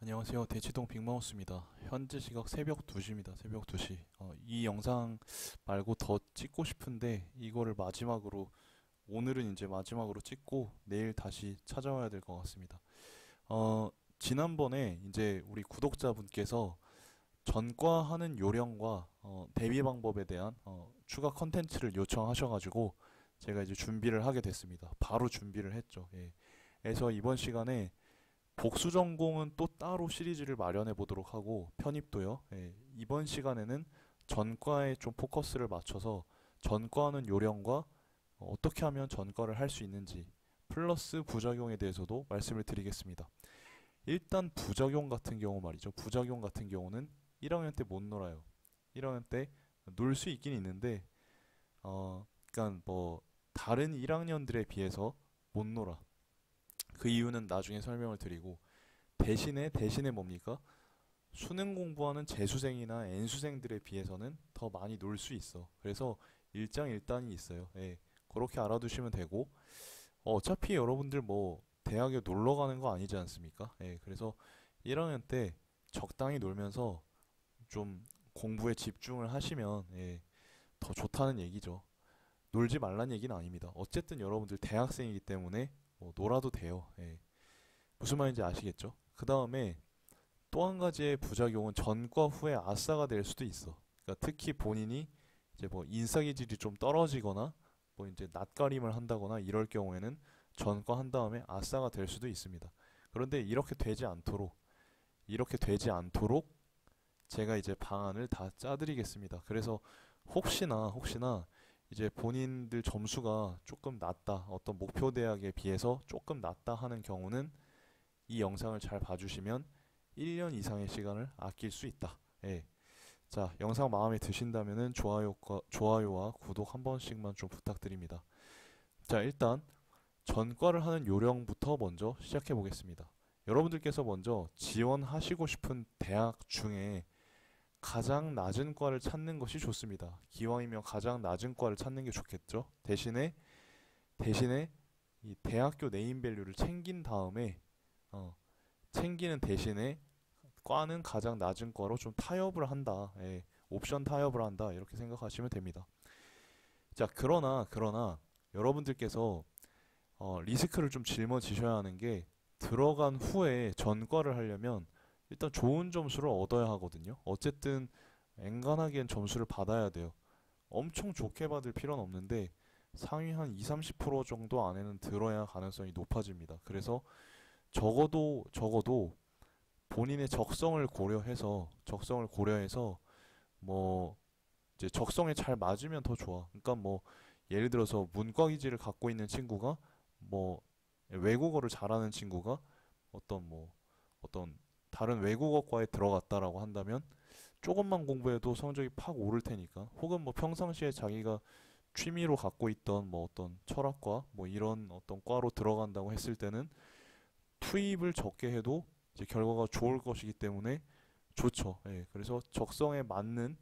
안녕하세요. 대치동 빅마우스입니다. 현재 시각 새벽 2시입니다. 새벽 2시. 이 영상 말고 더 찍고 싶은데 이거를 마지막으로 오늘은 이제 마지막으로 찍고 내일 다시 찾아와야 될 것 같습니다. 지난번에 이제 우리 구독자분께서 전과하는 요령과 대비 방법에 대한 추가 컨텐츠를 요청하셔가지고 제가 이제 준비를 하게 됐습니다. 바로 준비를 했죠. 예. 그래서 이번 시간에 복수 전공은 또 따로 시리즈를 마련해 보도록 하고 편입도요. 예, 이번 시간에는 전과에 좀 포커스를 맞춰서 전과하는 요령과 어떻게 하면 전과를 할 수 있는지 플러스 부작용에 대해서도 말씀을 드리겠습니다. 일단 부작용 같은 경우 말이죠. 부작용 같은 경우는 1학년 때 못 놀아요. 1학년 때 놀 수 있긴 있는데 그러니까 뭐 다른 1학년들에 비해서 못 놀아. 그 이유는 나중에 설명을 드리고 대신에 뭡니까? 수능 공부하는 재수생이나 N수생들에 비해서는 더 많이 놀 수 있어. 그래서 일장일단이 있어요. 예, 그렇게 알아두시면 되고 어차피 여러분들 뭐 대학에 놀러 가는 거 아니지 않습니까? 예, 그래서 1학년 때 적당히 놀면서 좀 공부에 집중을 하시면 더 좋다는 얘기죠. 놀지 말란 얘기는 아닙니다. 어쨌든 여러분들 대학생이기 때문에 뭐 놀아도 돼요. 예. 무슨 말인지 아시겠죠? 그 다음에 또 한 가지의 부작용은 전과 후에 아싸가 될 수도 있어. 그러니까 특히 본인이 이제 뭐 인싸 기질이 좀 떨어지거나 뭐 이제 낯가림을 한다거나 이럴 경우에는 전과 한 다음에 아싸가 될 수도 있습니다. 그런데 이렇게 되지 않도록 제가 이제 방안을 다 짜드리겠습니다. 그래서 혹시나 이제 본인들 점수가 조금 낮다, 어떤 목표 대학에 비해서 조금 낮다 하는 경우는 이 영상을 잘 봐주시면 1년 이상의 시간을 아낄 수 있다. 예. 자, 영상 마음에 드신다면은 좋아요와 구독 한 번씩만 좀 부탁드립니다. 자, 일단 전과를 하는 요령부터 먼저 시작해 보겠습니다. 여러분들께서 먼저 지원하시고 싶은 대학 중에 가장 낮은 과를 찾는 것이 좋습니다. 기왕이면 가장 낮은 과를 찾는 게 좋겠죠. 대신에 이 대학교 네임밸류를 챙긴 다음에 챙기는 대신에 과는 가장 낮은 과로 좀 타협을 한다. 예, 옵션 타협을 한다. 이렇게 생각하시면 됩니다. 자, 그러나 여러분들께서 리스크를 좀 짊어지셔야 하는 게 들어간 후에 전과를 하려면 일단 좋은 점수를 얻어야 하거든요. 어쨌든 엔간하게는 점수를 받아야 돼요. 엄청 좋게 받을 필요는 없는데 상위 한 2, 30% 정도 안에는 들어야 가능성이 높아집니다. 그래서 적어도 본인의 적성을 고려해서 뭐 이제 적성에 잘 맞으면 더 좋아. 그러니까 뭐 예를 들어서 문과 기질을 갖고 있는 친구가 뭐 외국어를 잘하는 친구가 어떤 다른 외국어과에 들어갔다라고 한다면 조금만 공부해도 성적이 팍 오를 테니까. 혹은 뭐 평상시에 자기가 취미로 갖고 있던 뭐 어떤 철학과 뭐 이런 어떤 과로 들어간다고 했을 때는 투입을 적게 해도 이제 결과가 좋을 것이기 때문에 좋죠. 예, 그래서 적성에 맞는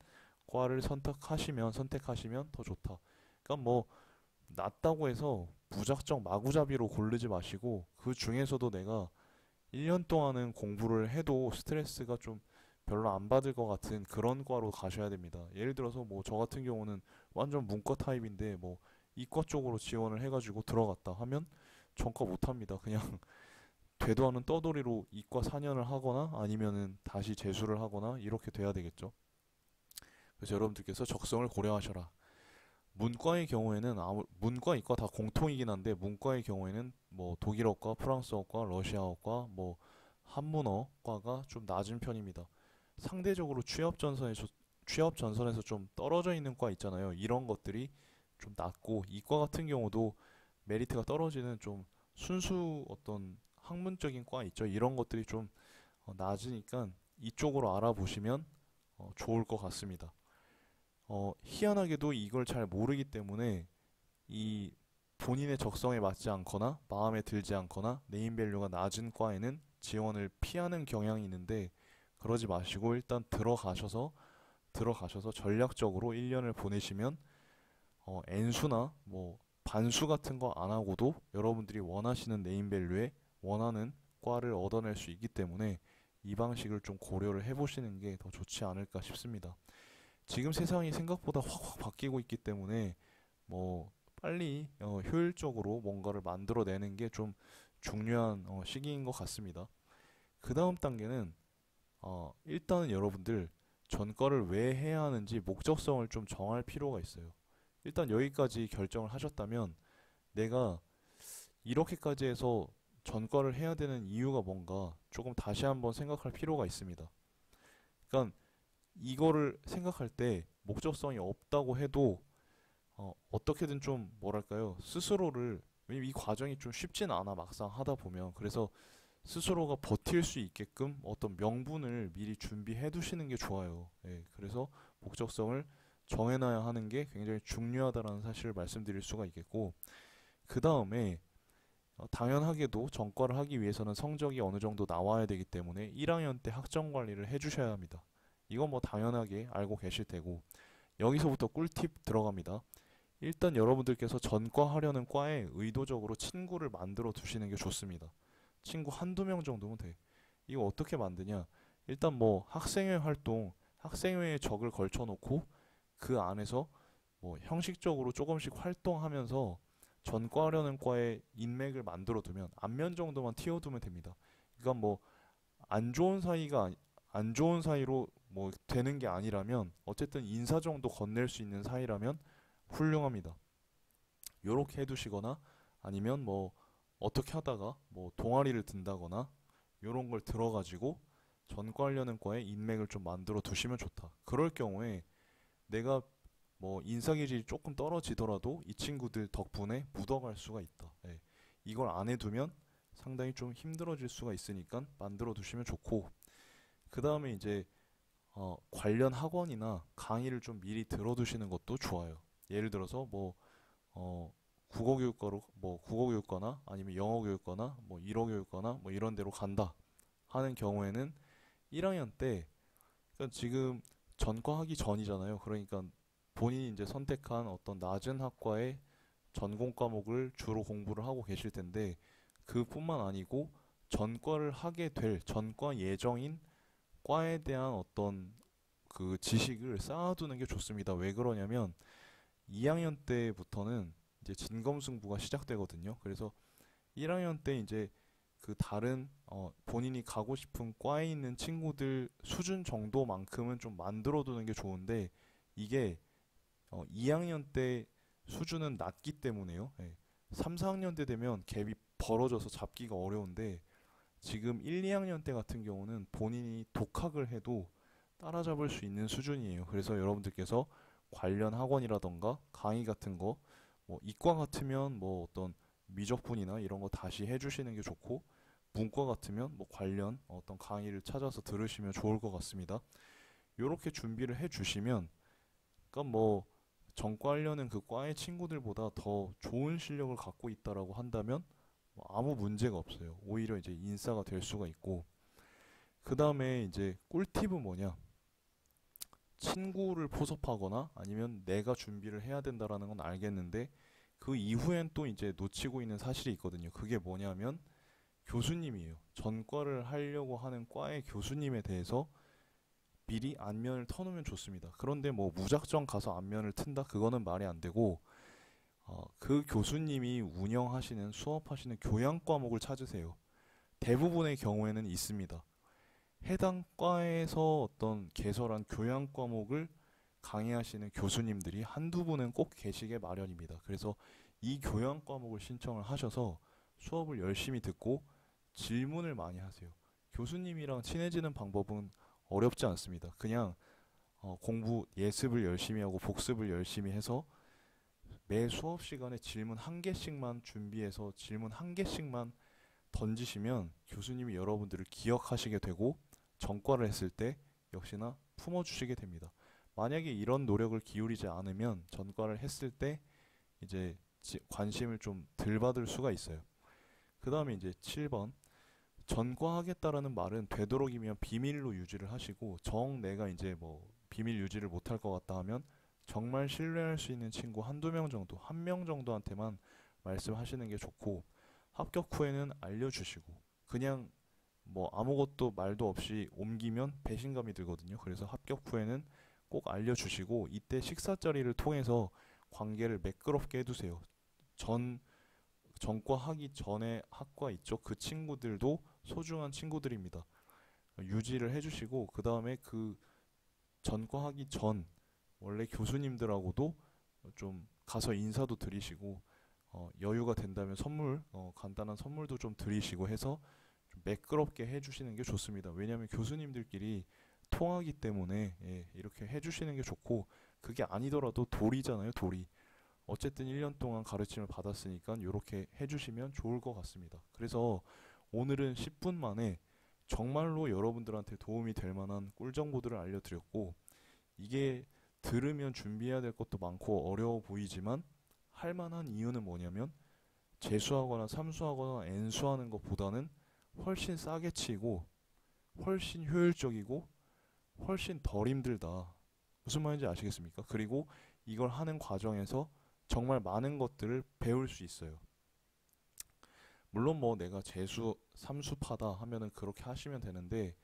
과를 선택하시면 더 좋다. 그러니까 뭐 낮다고 해서 무작정 마구잡이로 고르지 마시고 그 중에서도 내가 1년 동안은 공부를 해도 스트레스가 좀 별로 안 받을 것 같은 그런 과로 가셔야 됩니다. 예를 들어서 뭐 저 같은 경우는 완전 문과 타입인데 뭐 이과 쪽으로 지원을 해가지고 들어갔다 하면 전과 못 합니다. 그냥 되도 않은 떠돌이로 이과 4년을 하거나 아니면은 다시 재수를 하거나 이렇게 돼야 되겠죠. 그래서 여러분들께서 적성을 고려하셔라. 문과 이과 다 공통이긴 한데 문과의 경우에는 뭐 독일어과, 프랑스어과, 러시아어과, 뭐 한문어과가 좀 낮은 편입니다. 상대적으로 취업 전선에서 좀 떨어져 있는 과 있잖아요. 이런 것들이 좀 낮고 이과 같은 경우도 메리트가 떨어지는 좀 순수 어떤 학문적인 과 있죠. 이런 것들이 좀 낮으니까 이쪽으로 알아보시면 좋을 것 같습니다. 희한하게도 이걸 잘 모르기 때문에 이 본인의 적성에 맞지 않거나 마음에 들지 않거나 네임밸류가 낮은 과에는 지원을 피하는 경향이 있는데 그러지 마시고 일단 들어가셔서 전략적으로 1년을 보내시면 N수나 뭐 반수 같은 거 안 하고도 여러분들이 원하시는 네임밸류에 원하는 과를 얻어낼 수 있기 때문에 이 방식을 좀 고려를 해보시는 게 더 좋지 않을까 싶습니다. 지금 세상이 생각보다 확확 바뀌고 있기 때문에 뭐 빨리 효율적으로 뭔가를 만들어내는 게 좀 중요한 시기인 것 같습니다. 그 다음 단계는 일단은 여러분들 전과를 왜 해야 하는지 목적성을 좀 정할 필요가 있어요. 일단 여기까지 결정을 하셨다면 내가 이렇게까지 해서 전과를 해야 되는 이유가 뭔가 조금 다시 한번 생각할 필요가 있습니다. 그러니까 이거를 생각할 때 목적성이 없다고 해도 어떻게든 좀 뭐랄까요 스스로를, 왜냐면 이 과정이 좀 쉽진 않아 막상 하다 보면. 그래서 스스로가 버틸 수 있게끔 어떤 명분을 미리 준비해 두시는 게 좋아요. 예, 그래서 목적성을 정해놔야 하는 게 굉장히 중요하다라는 사실을 말씀드릴 수가 있겠고, 그 다음에 당연하게도 전과를 하기 위해서는 성적이 어느 정도 나와야 되기 때문에 1학년 때 학점 관리를 해주셔야 합니다. 이건 뭐 당연하게 알고 계실 테고, 여기서부터 꿀팁 들어갑니다. 일단 여러분들께서 전과하려는 과에 의도적으로 친구를 만들어 두시는 게 좋습니다. 친구 한두 명 정도면 돼. 이거 어떻게 만드냐? 일단 뭐 학생회 활동, 학생회에 적을 걸쳐 놓고 그 안에서 뭐 형식적으로 조금씩 활동하면서 전과하려는 과에 인맥을 만들어 두면 안면 정도만 틔워두면 됩니다. 그러니까 뭐 안 좋은 사이가 안 좋은 사이로 뭐 되는 게 아니라면 어쨌든 인사 정도 건넬 수 있는 사이라면 훌륭합니다. 요렇게 해두시거나 아니면 뭐 어떻게 하다가 뭐 동아리를 든다거나 요런 걸 들어가지고 전과하려는 과에 인맥을 좀 만들어 두시면 좋다. 그럴 경우에 내가 뭐 인사기질이 조금 떨어지더라도 이 친구들 덕분에 묻어갈 수가 있다. 예. 이걸 안 해두면 상당히 좀 힘들어질 수가 있으니까 만들어 두시면 좋고, 그 다음에 이제 관련 학원이나 강의를 좀 미리 들어두시는 것도 좋아요. 예를 들어서 뭐 국어교육과로 뭐 국어교육과나 아니면 영어교육과나 뭐 일어교육과나 뭐 이런 데로 간다 하는 경우에는 1학년 때, 그러니까 지금 전과하기 전이잖아요. 그러니까 본인이 이제 선택한 어떤 낮은 학과의 전공 과목을 주로 공부를 하고 계실 텐데, 그뿐만 아니고 전과를 하게 될 전과 예정인 과에 대한 어떤 그 지식을 쌓아두는 게 좋습니다. 왜 그러냐면 2학년 때부터는 이제 진검승부가 시작되거든요. 그래서 1학년 때 이제 그 다른 본인이 가고 싶은 과에 있는 친구들 수준 정도만큼은 좀 만들어두는 게 좋은데, 이게 2학년 때 수준은 낮기 때문에요. 예. 3, 4학년 때 되면 갭이 벌어져서 잡기가 어려운데, 지금 1, 2학년 때 같은 경우는 본인이 독학을 해도 따라잡을 수 있는 수준이에요. 그래서 여러분들께서 관련 학원이라던가 강의 같은 거, 뭐 이과 같으면 뭐 어떤 미적분이나 이런 거 다시 해주시는 게 좋고, 문과 같으면 뭐 관련 어떤 강의를 찾아서 들으시면 좋을 것 같습니다. 이렇게 준비를 해주시면, 그러니까 뭐 전과하려는 그 과의 친구들보다 더 좋은 실력을 갖고 있다라고 한다면 뭐 아무 문제가 없어요. 오히려 이제 인싸가 될 수가 있고, 그 다음에 이제 꿀팁은 뭐냐? 친구를 포섭하거나 아니면 내가 준비를 해야 된다라는 건 알겠는데, 그 이후엔 또 이제 놓치고 있는 사실이 있거든요. 그게 뭐냐면 교수님이에요. 전과를 하려고 하는 과의 교수님에 대해서 미리 안면을 터놓으면 좋습니다. 그런데 뭐 무작정 가서 안면을 튼다? 그거는 말이 안 되고, 그 교수님이 운영하시는 수업하시는 교양 과목을 찾으세요. 대부분의 경우에는 있습니다. 해당 과에서 어떤 개설한 교양 과목을 강의하시는 교수님들이 한두 분은 꼭 계시게 마련입니다. 그래서 이 교양 과목을 신청을 하셔서 수업을 열심히 듣고 질문을 많이 하세요. 교수님이랑 친해지는 방법은 어렵지 않습니다. 그냥 공부 예습을 열심히 하고 복습을 열심히 해서 매 수업 시간에 질문 한 개씩만 준비해서 질문 한 개씩만 던지시면 교수님이 여러분들을 기억하시게 되고 전과를 했을 때 역시나 품어주시게 됩니다. 만약에 이런 노력을 기울이지 않으면 전과를 했을 때 이제 관심을 좀 덜 받을 수가 있어요. 그 다음에 이제 7번, 전과하겠다라는 말은 되도록이면 비밀로 유지를 하시고, 정 내가 이제 뭐 비밀 유지를 못할 것 같다 하면 정말 신뢰할 수 있는 친구 한두 명 정도, 한 명 정도한테만 말씀하시는 게 좋고, 합격 후에는 알려주시고, 그냥 뭐 아무것도 말도 없이 옮기면 배신감이 들거든요. 그래서 합격 후에는 꼭 알려주시고 이때 식사 자리를 통해서 관계를 매끄럽게 해두세요. 전 전과 하기 전에 학과 있죠. 그 친구들도 소중한 친구들입니다. 유지를 해주시고 그 다음에 그 전과 하기 전 원래 교수님들하고도 좀 가서 인사도 드리시고 여유가 된다면 선물 간단한 선물도 좀 드리시고 해서 좀 매끄럽게 해주시는 게 좋습니다. 왜냐하면 교수님들끼리 통하기 때문에 예, 이렇게 해주시는 게 좋고 그게 아니더라도 도리잖아요, 도리. 어쨌든 1년 동안 가르침을 받았으니까 이렇게 해주시면 좋을 것 같습니다. 그래서 오늘은 10분 만에 정말로 여러분들한테 도움이 될 만한 꿀 정보들을 알려드렸고 이게 들으면 준비해야 될 것도 많고 어려워 보이지만 할 만한 이유는 뭐냐면 재수하거나 삼수하거나 N수하는 것보다는 훨씬 싸게 치고 훨씬 효율적이고 훨씬 덜 힘들다. 무슨 말인지 아시겠습니까? 그리고 이걸 하는 과정에서 정말 많은 것들을 배울 수 있어요. 물론 뭐 내가 재수, 삼수파다 하면은 그렇게 하시면 되는데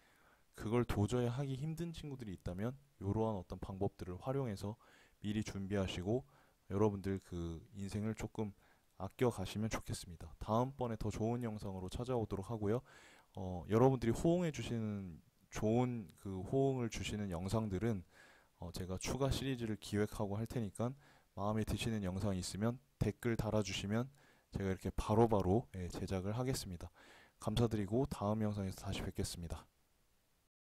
그걸 도저히 하기 힘든 친구들이 있다면 이러한 어떤 방법들을 활용해서 미리 준비하시고 여러분들 그 인생을 조금 아껴 가시면 좋겠습니다. 다음번에 더 좋은 영상으로 찾아오도록 하고요. 여러분들이 호응해 주시는 좋은 그 호응을 주시는 영상들은 제가 추가 시리즈를 기획하고 할 테니까 마음에 드시는 영상이 있으면 댓글 달아주시면 제가 이렇게 바로바로 예, 제작을 하겠습니다. 감사드리고 다음 영상에서 다시 뵙겠습니다.